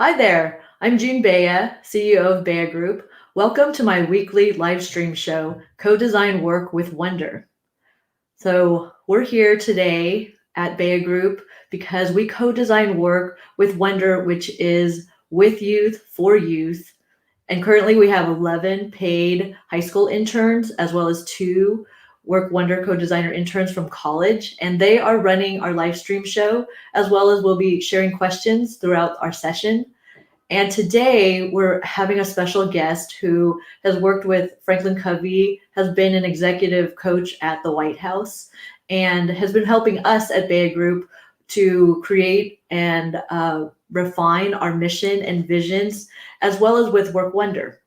Hi there, I'm Jean Beya, CEO of BayhaGroup. Welcome to my weekly live stream show, Co-Design Work with Wonder. So we're here today at BayhaGroup because we co-design work with Wonder, which is with youth, for youth. And currently we have 11 paid high school interns, as well as 2 Work Wonder co-designer interns from college. And they are running our live stream show, as well as we'll be sharing questions throughout our session. And today we're having a special guest who has worked with FranklinCovey, has been an executive coach at the White House, and has been helping us at BayhaGroup to create and refine our mission and visions, as well as with Work Wonder.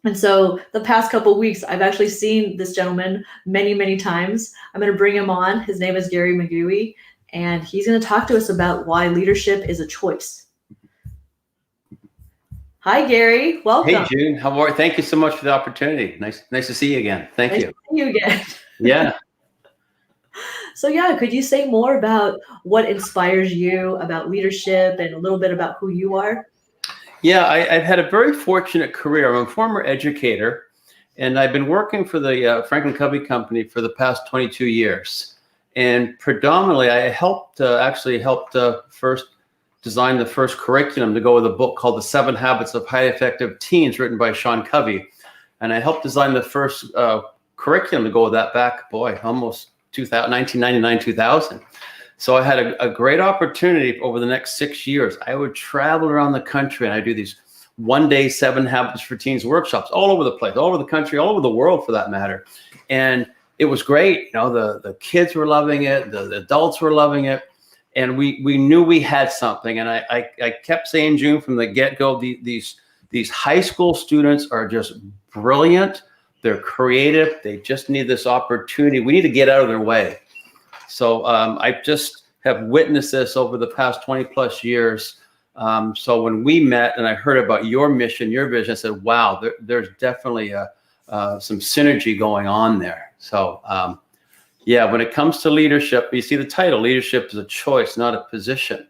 And so the past couple of weeks, I've actually seen this gentleman many, many times. I'm going to bring him on. His name is Gary McGuey, and he's going to talk to us about why leadership is a choice. Hi, Gary. Welcome. Hey, June. How are you? Thank you so much for the opportunity. Nice to see you again. Thank you. Nice to see you again. Yeah. So could you say more about what inspires you about leadership and a little bit about who you are? Yeah, I've had a very fortunate career. I'm a former educator, and I've been working for the FranklinCovey company for the past 22 years. And predominantly, I helped first design the first curriculum to go with a book called The 7 Habits of Highly Effective Teens, written by Sean Covey. And I helped design the first curriculum to go with that back, almost 1999, 2000. So I had a great opportunity over the next 6 years. I would travel around the country and I do these one-day 7 Habits for Teens workshops all over the place, all over the country, all over the world for that matter. And it was great. The kids were loving it. The adults were loving it. And we knew we had something. And I kept saying, June, from the get-go, these high school students are just brilliant. They're creative. They just need this opportunity. We need to get out of their way. So I just have witnessed this over the past 20 plus years. So when we met and I heard about your mission, your vision, I said, wow, there's definitely some synergy going on there. So when it comes to leadership, you see the title, leadership is a choice, not a position.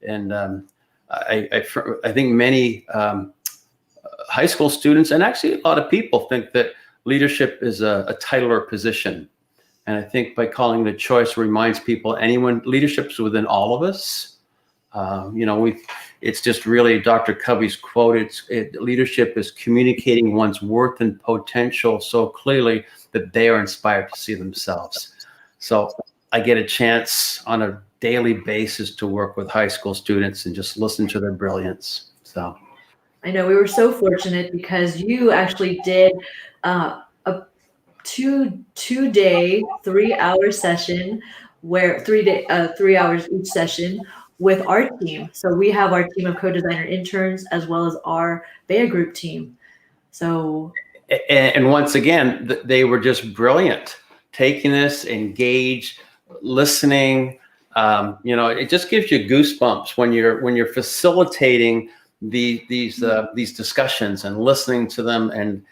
And I think many high school students, and actually a lot of people, think that leadership is a title or position. And I think by calling it a choice reminds people, leadership's within all of us. It's just really Dr. Covey's quote, leadership is communicating one's worth and potential so clearly that they are inspired to see themselves. So I get a chance on a daily basis to work with high school students and just listen to their brilliance. So I know we were so fortunate because you actually did a two-day, 3-hour session where 3 hours each session with our team. So we have our team of co-designer interns as well as our BayhaGroup team. So, and once again, they were just brilliant, taking this, engaged, listening. It just gives you goosebumps when you're facilitating these discussions and listening to them. And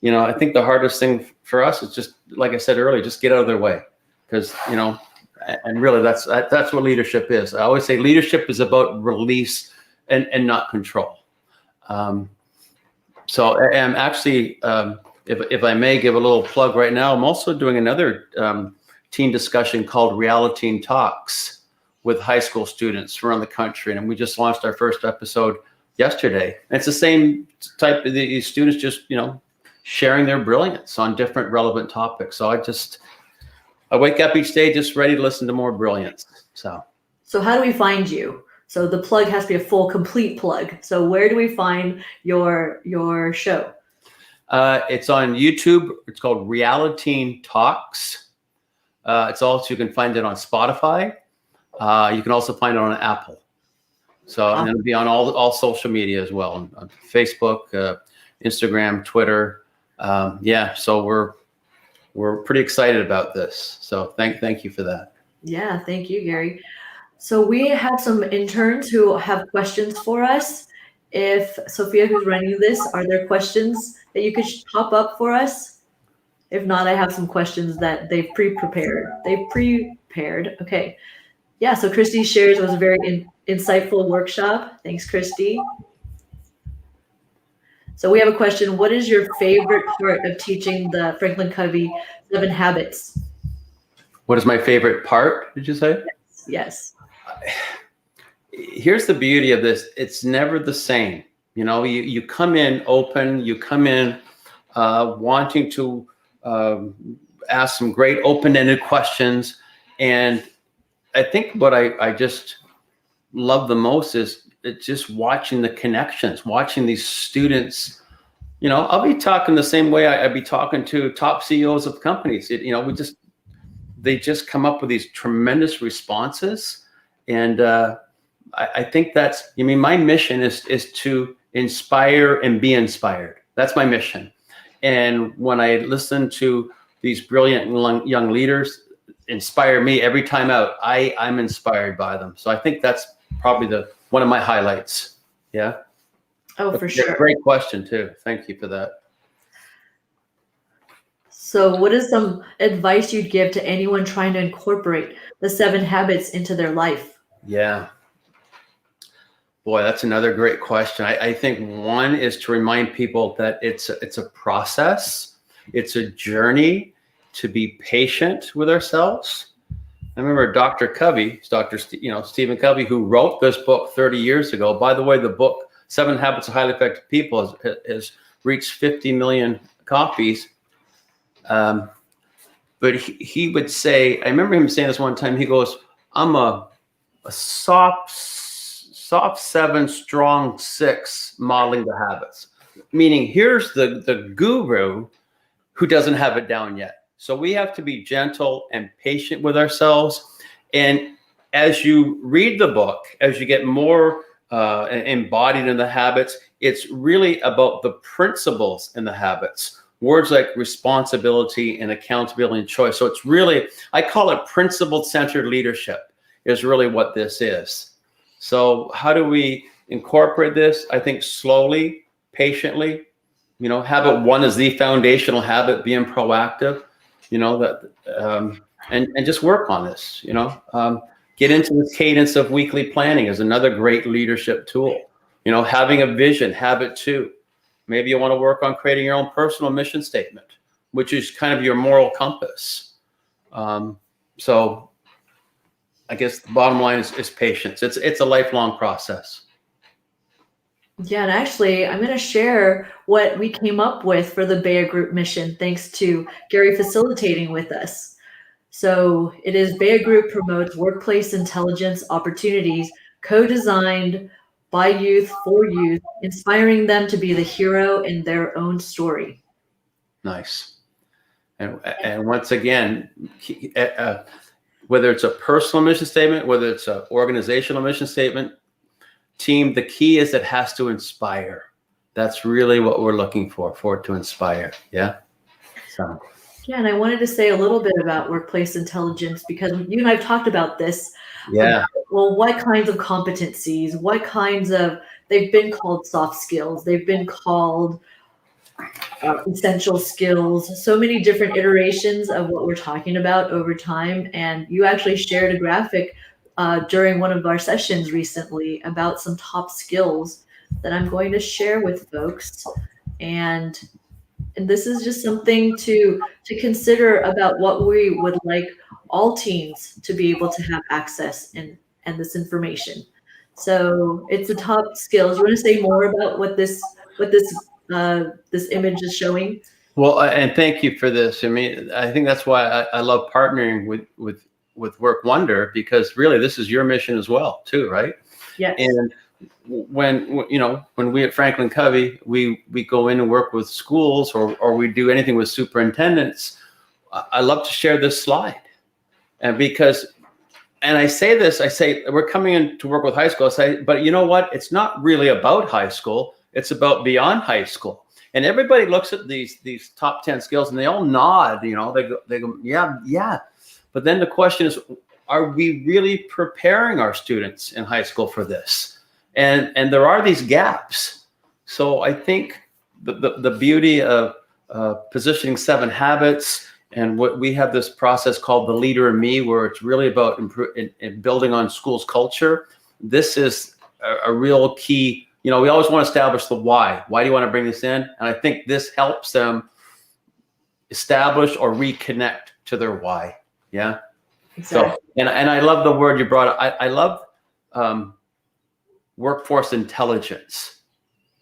I think the hardest thing for us is just, like I said earlier, just get out of their way, because and really that's what leadership is. I always say leadership is about release and not control. So I'm actually, if I may give a little plug right now, I'm also doing another teen discussion called Reality Talks with high school students around the country. And we just launched our first episode yesterday. And it's the same type of these students just, sharing their brilliance on different relevant topics. So I wake up each day just ready to listen to more brilliance. So how do we find you? So the plug has to be a full, complete plug. So where do we find your show? It's on YouTube. It's called Reality Talks. It's also, you can find it on Spotify. You can also find it on Apple. So and it'll be on all social media as well, on Facebook, Instagram, Twitter. So we're pretty excited about this. So thank you for that. Yeah, thank you, Gary. So we have some interns who have questions for us. If Sophia, who's running this, are there questions that you could pop up for us? If not, I have some questions that they've pre-prepared. Okay. Yeah, so Christy shares was a very insightful workshop. Thanks, Christy. So we have a question. What is your favorite part of teaching the FranklinCovey 7 Habits? What is my favorite part, did you say? Yes. Here's the beauty of this. It's never the same. You know, you come in open, you come in wanting to ask some great open-ended questions. And I think what I just love the most is it's just watching the connections, watching these students. You know, I'll be talking the same way I'd be talking to top CEOs of companies. They just come up with these tremendous responses. And I think my mission is to inspire and be inspired. That's my mission. And when I listen to these brilliant young leaders inspire me every time out, I'm inspired by them. So I think that's probably one of my highlights. Yeah. Oh, for sure. Great question too. Thank you for that. So what is some advice you'd give to anyone trying to incorporate the 7 habits into their life? Yeah. Boy, that's another great question. I think one is to remind people that it's a process. It's a journey to be patient with ourselves. I remember Dr. Covey, Stephen Covey, who wrote this book 30 years ago. By the way, the book 7 Habits of Highly Effective People has reached 50 million copies. But he would say, I remember him saying this one time, he goes, I'm a soft 7, strong 6 modeling the habits. Meaning here's the guru who doesn't have it down yet. So we have to be gentle and patient with ourselves. And as you read the book, as you get more embodied in the habits, it's really about the principles in the habits. Words like responsibility and accountability and choice. So it's really, I call it principle-centered leadership is really what this is. So how do we incorporate this? I think slowly, patiently. You know, habit 1 is the foundational habit, being proactive. You know, that and just work on this. You know, get into this cadence of weekly planning is another great leadership tool. You know, having a vision, habit 2. Maybe you want to work on creating your own personal mission statement, which is kind of your moral compass. So I guess the bottom line is patience. It's a lifelong process. Yeah, and actually, I'm going to share what we came up with for the BayhaGroup mission, thanks to Gary facilitating with us. So it is BayhaGroup promotes workplace intelligence opportunities co-designed by youth for youth, inspiring them to be the hero in their own story. Nice. And once again, whether it's a personal mission statement, whether it's an organizational mission statement, team, the key is it has to inspire. That's really what we're looking for it to inspire. Yeah. So. Yeah, and I wanted to say a little bit about workplace intelligence because you and I have talked about this. Yeah. About, well, what kinds of competencies, they've been called soft skills, they've been called essential skills, so many different iterations of what we're talking about over time. And you actually shared a graphic during one of our sessions recently about some top skills that I'm going to share with folks. And this is just something to consider about what we would like all teams to be able to have access and this information. So it's the top skills. You want to say more about what this image is showing? Well, and thank you for this. I mean, I think that's why I love partnering with Work Wonder, because really this is your mission as well too, right? Yes. And when we at FranklinCovey, we go in and work with schools or we do anything with superintendents, I love to share this slide. And I say we're coming in to work with high school. I say, but you know what? It's not really about high school. It's about beyond high school. And everybody looks at these top 10 skills and they all nod, you know, they go, yeah. But then the question is, are we really preparing our students in high school for this? And there are these gaps. So I think the beauty of positioning 7 habits And what we have this process called the leader in me, where it's really about building on school's culture. This is a real key. We always want to establish the why. Why do you want to bring this in? And I think this helps them establish or reconnect to their why. Yeah. Exactly. So, and I love the word you brought up. I love workforce intelligence.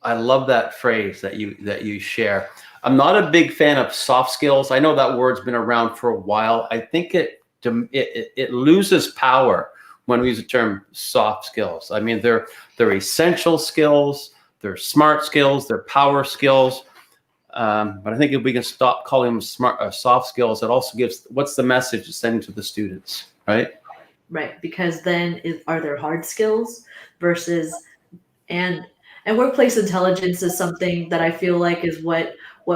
I love that phrase that you share. I'm not a big fan of soft skills. I know that word's been around for a while. I think it loses power when we use the term soft skills. I mean, they're essential skills, they're smart skills, they're power skills. But I think if we can stop calling them soft skills, it also gives, what's the message it's sending to the students, right? Right, because then are there hard skills versus, and workplace intelligence is something that I feel like is what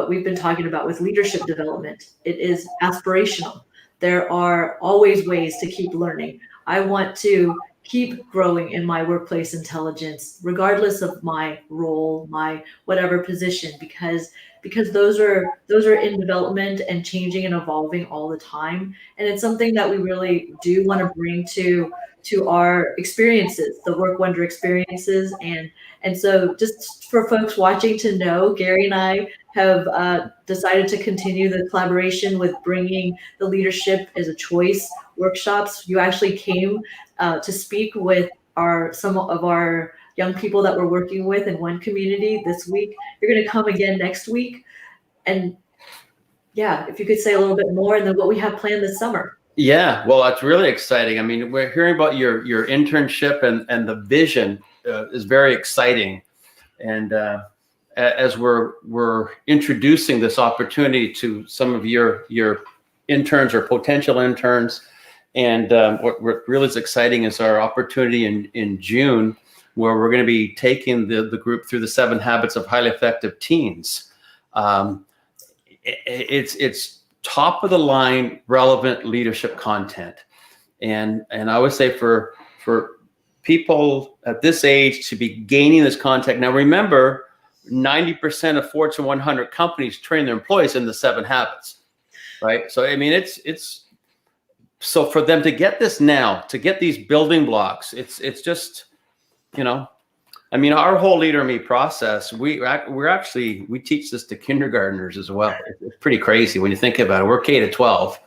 we've been talking about with leadership development. It is aspirational. There are always ways to keep learning. I want to keep growing in my workplace intelligence, regardless of my role, my whatever position, because those are in development and changing and evolving all the time. And it's something that we really do want to bring to our experiences, the Work Wonder experiences. And so just for folks watching to know, Gary and I have decided to continue the collaboration with bringing the Leadership as a Choice workshops. You actually came to speak with some of our young people that we're working with in one community this week. You're going to come again next week. And yeah, if you could say a little bit more, and then what we have planned this summer. Yeah, well, that's really exciting. I mean, we're hearing about your internship, and the vision is very exciting. And as we're introducing this opportunity to some of your interns or potential interns, and what really is exciting is our opportunity in June, where we're going to be taking the group through the 7 Habits of Highly Effective Teens. It's top of the line, relevant leadership content, and I would say for people at this age to be gaining this content. Now, remember, 90% of Fortune 100 companies train their employees in the 7 habits, right? So I mean, it's so for them to get this now, to get these building blocks, it's just, I mean, our whole Leader in Me process, we teach this to kindergartners as well. It's pretty crazy when you think about it. We're K to 12.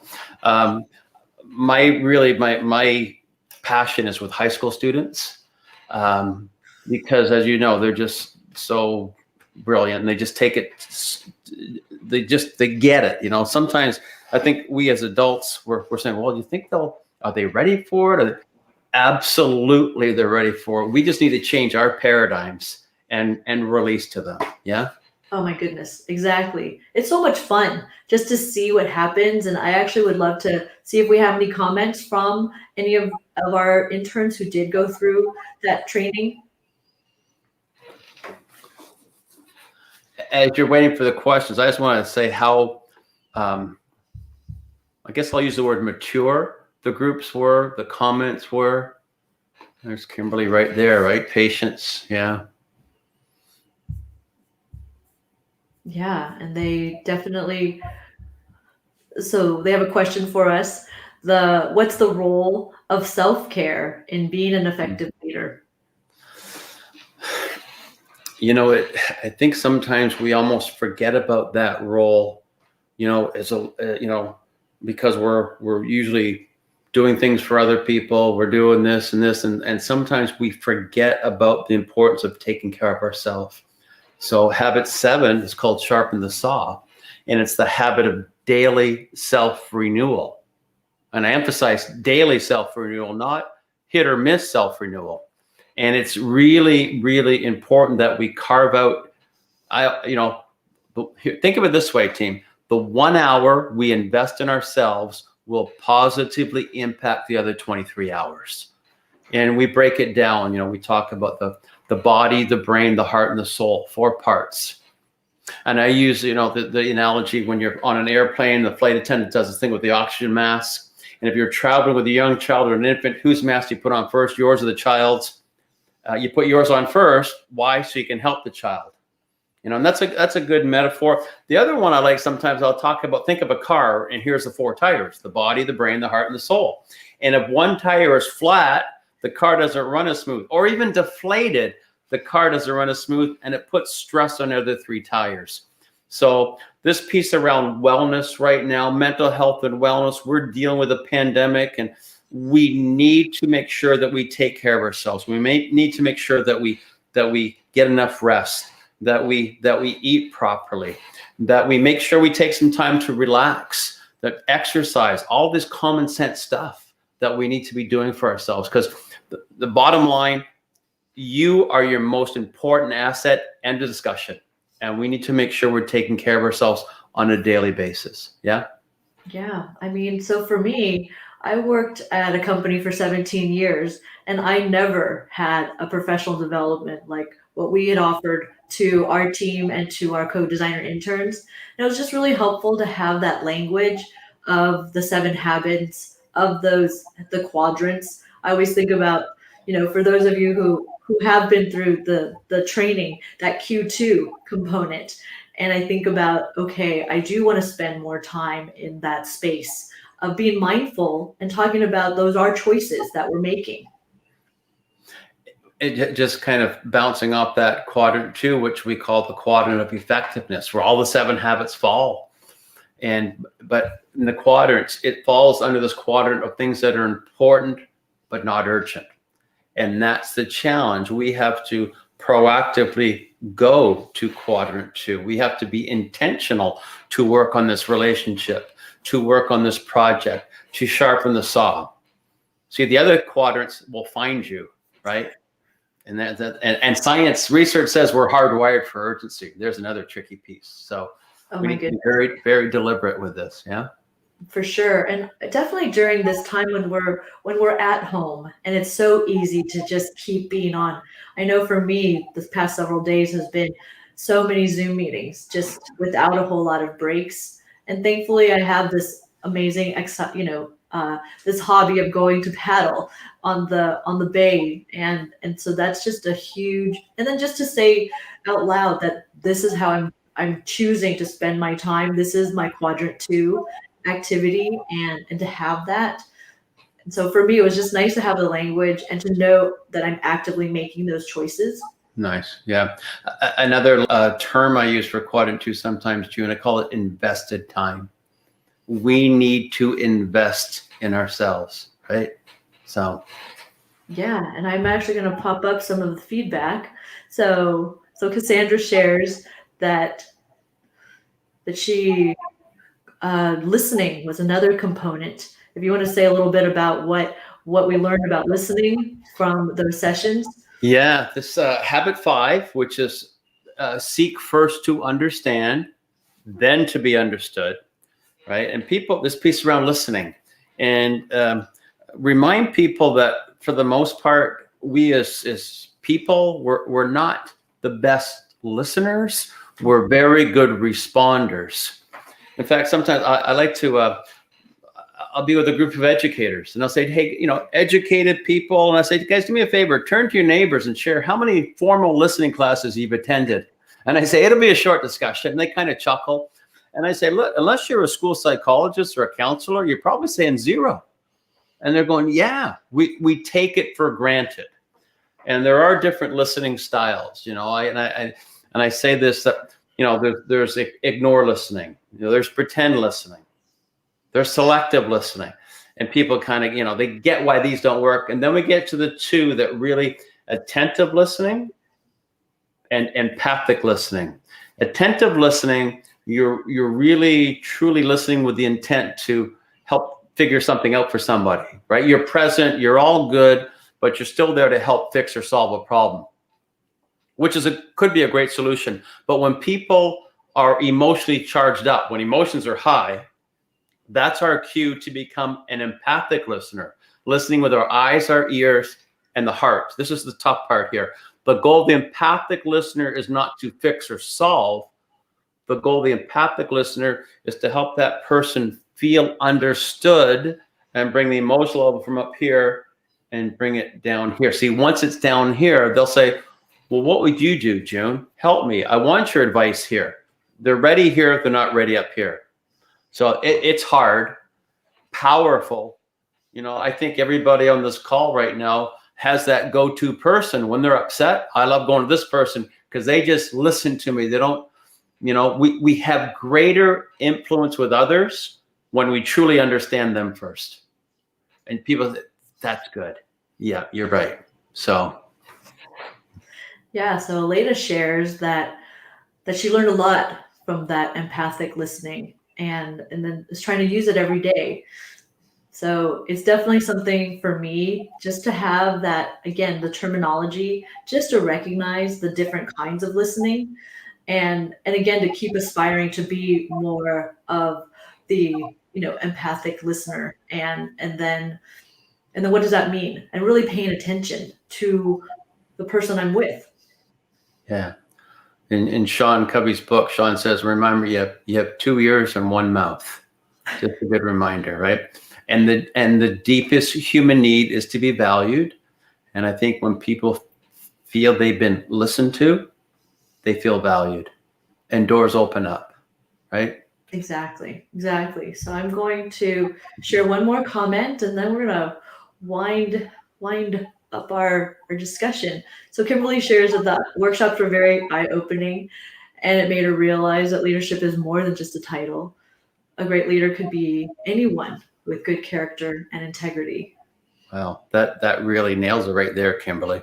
My passion is with high school students, because, as you know, they're just so brilliant, and they just take it. They get it. Sometimes I think we as adults, we're saying, well, do you think are they ready for it? Absolutely, they're ready for it. We just need to change our paradigms and release to them. Yeah. Oh my goodness, exactly. It's so much fun just to see what happens. And I actually would love to see if we have any comments from any of our interns who did go through that training. As you're waiting for the questions, I just want to say how, I guess I'll use the word mature the groups were, the comments were. There's Kimberly right there, right? Patience, yeah. Yeah, and they definitely, so they have a question for us. What's the role of self-care in being an effective leader? I think sometimes we almost forget about that role, because we're usually doing things for other people. We're doing this and this, and sometimes we forget about the importance of taking care of ourselves. So habit 7 is called Sharpen the Saw, and it's the habit of daily self-renewal. And I emphasize daily self-renewal, not hit or miss self-renewal. And it's really, really important that we carve out, think of it this way, team. The 1 hour we invest in ourselves will positively impact the other 23 hours. And we break it down. We talk about the body, the brain, the heart, and the soul, 4 parts. And I use, the analogy when you're on an airplane, the flight attendant does this thing with the oxygen mask. And if you're traveling with a young child or an infant, whose mask do you put on first, yours or the child's? You put yours on first. Why? So you can help the child. And that's a good metaphor. The other one I like, sometimes I'll talk about, think of a car, and here's the 4 tires: the body, the brain, the heart, and the soul. And if one tire is flat, the car doesn't run as smooth, or even deflated, the car doesn't run as smooth, and it puts stress on the other 3 tires. So this piece around wellness right now, mental health and wellness, we're dealing with a pandemic, and we need to make sure that we take care of ourselves. We may need to make sure that we get enough rest, that we eat properly, that we make sure we take some time to relax, that exercise, all this common sense stuff that we need to be doing for ourselves. Because the bottom line, you are your most important asset. End of discussion. And we need to make sure we're taking care of ourselves on a daily basis. Yeah. Yeah. I mean, so for me, I worked at a company for 17 years, and I never had a professional development like what we had offered to our team and to our co-designer interns. And it was just really helpful to have that language of the 7 habits, of the quadrants. I always think about, for those of you who have been through the training, that Q2 component. And I think about, okay, I do want to spend more time in that space of being mindful and talking about those are choices that we're making. It just kind of bouncing off that quadrant 2, which we call the quadrant of effectiveness, where all the 7 habits fall. But in the quadrants, it falls under this quadrant of things that are important but not urgent. And that's the challenge. We have to proactively go to quadrant 2. We have to be intentional to work on this relationship, to work on this project, to sharpen the saw. See, the other quadrants will find you, right? And science research says we're hardwired for urgency. There's another tricky piece. So we need to be very, very deliberate with this. Yeah. For sure. And definitely during this time when we're at home and it's so easy to just keep being on. I know for me, this past several days has been so many Zoom meetings, just without a whole lot of breaks. And thankfully I have this amazing, this hobby of going to paddle on the bay. And so that's just a huge, and then just to say out loud that this is how I'm choosing to spend my time. This is my quadrant 2 activity, and to have that. And so for me, it was just nice to have the language and to know that I'm actively making those choices. Nice. Yeah. Another term I use for quadrant 2 sometimes, June, I call it invested time. We need to invest in ourselves, right? So. Yeah. And I'm actually going to pop up some of the feedback. So Cassandra shares that she, listening was another component. If you want to say a little bit about what we learned about listening from those sessions. Yeah, this habit 5, which is seek first to understand, then to be understood, right? And this piece around listening, and remind people that for the most part, we as people, we're not the best listeners. We're very good responders. In fact, sometimes I like to, I'll be with a group of educators and I'll say, hey, educated people. And I say, guys, do me a favor, turn to your neighbors and share how many formal listening classes you've attended. And I say, it'll be a short discussion. And they kind of chuckle. And I say, look, unless you're a school psychologist or a counselor, you're probably saying 0. And they're going, yeah, we take it for granted. And there are different listening styles, and I say this, that, there's ignore listening, there's pretend listening, there's selective listening, and people kind of, they get why these don't work. And then we get to the 2 that really attentive listening and empathic listening. Attentive listening, you're really truly listening with the intent to help figure something out for somebody, right? You're present, you're all good, but you're still there to help fix or solve a problem, which could be a great solution. But when people are emotionally charged up, when emotions are high, that's our cue to become an empathic listener, listening with our eyes, our ears, and the heart. This is the tough part here. The goal of the empathic listener is not to fix or solve. The goal of the empathic listener is to help that person feel understood and bring the emotional level from up here and bring it down here. See, once it's down here, they'll say, Well, what would you do, June? Help me. I want your advice here. They're ready here. They're not ready up here. So it's hard, powerful. I think everybody on this call right now has that go-to person when they're upset. I love going to this person because they just listen to me. They don't, we have greater influence with others when we truly understand them first. And people, that's good. Yeah, you're right. So. Yeah. So Leda shares that she learned a lot from that empathic listening, and then is trying to use it every day. So it's definitely something for me just to have that, again, the terminology, just to recognize the different kinds of listening, and again, to keep aspiring to be more of the, empathic listener. And then what does that mean? And really paying attention to the person I'm with. Yeah. In Sean Covey's book, Sean says, remember, you have 2 ears and 1 mouth. Just a good reminder, right? And the deepest human need is to be valued. And I think when people feel they've been listened to, they feel valued, and doors open up, right? Exactly. So I'm going to share one more comment, and then we're gonna wind up our discussion. So Kimberly shares that the workshops were very eye-opening, and it made her realize that leadership is more than just a title. A great leader could be anyone with good character and integrity. Wow, that really nails it right there, Kimberly.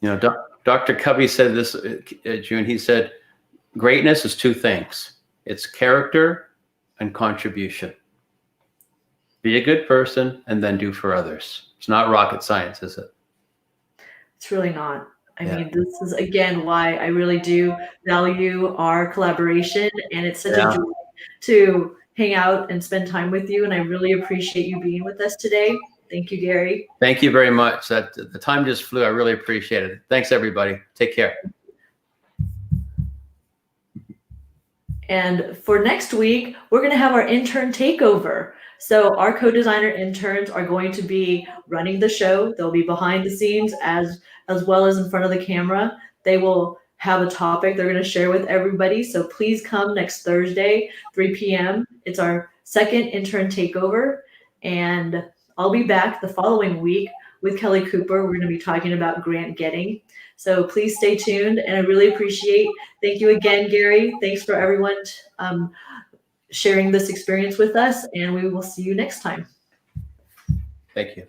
Dr. Covey said this, June. He said, greatness is 2 things. It's character and contribution. Be a good person and then do for others. It's not rocket science, is it? It's really not. I mean, this is, again, why I really do value our collaboration, and it's such a joy to hang out and spend time with you, and I really appreciate you being with us today. Thank you, Gary. Thank you very much. The time just flew. I really appreciate it. Thanks, everybody. Take care. And for next week, we're going to have our intern takeover. So our co-designer interns are going to be running the show. They'll be behind the scenes as well as in front of the camera. They will have a topic they're going to share with everybody. So please come next Thursday, 3 p.m. It's our second intern takeover. And I'll be back the following week with Kelly Cooper. We're going to be talking about grant getting. So please stay tuned, and I really appreciate. Thank you again, Gary. Thanks for everyone sharing this experience with us, and we will see you next time. Thank you.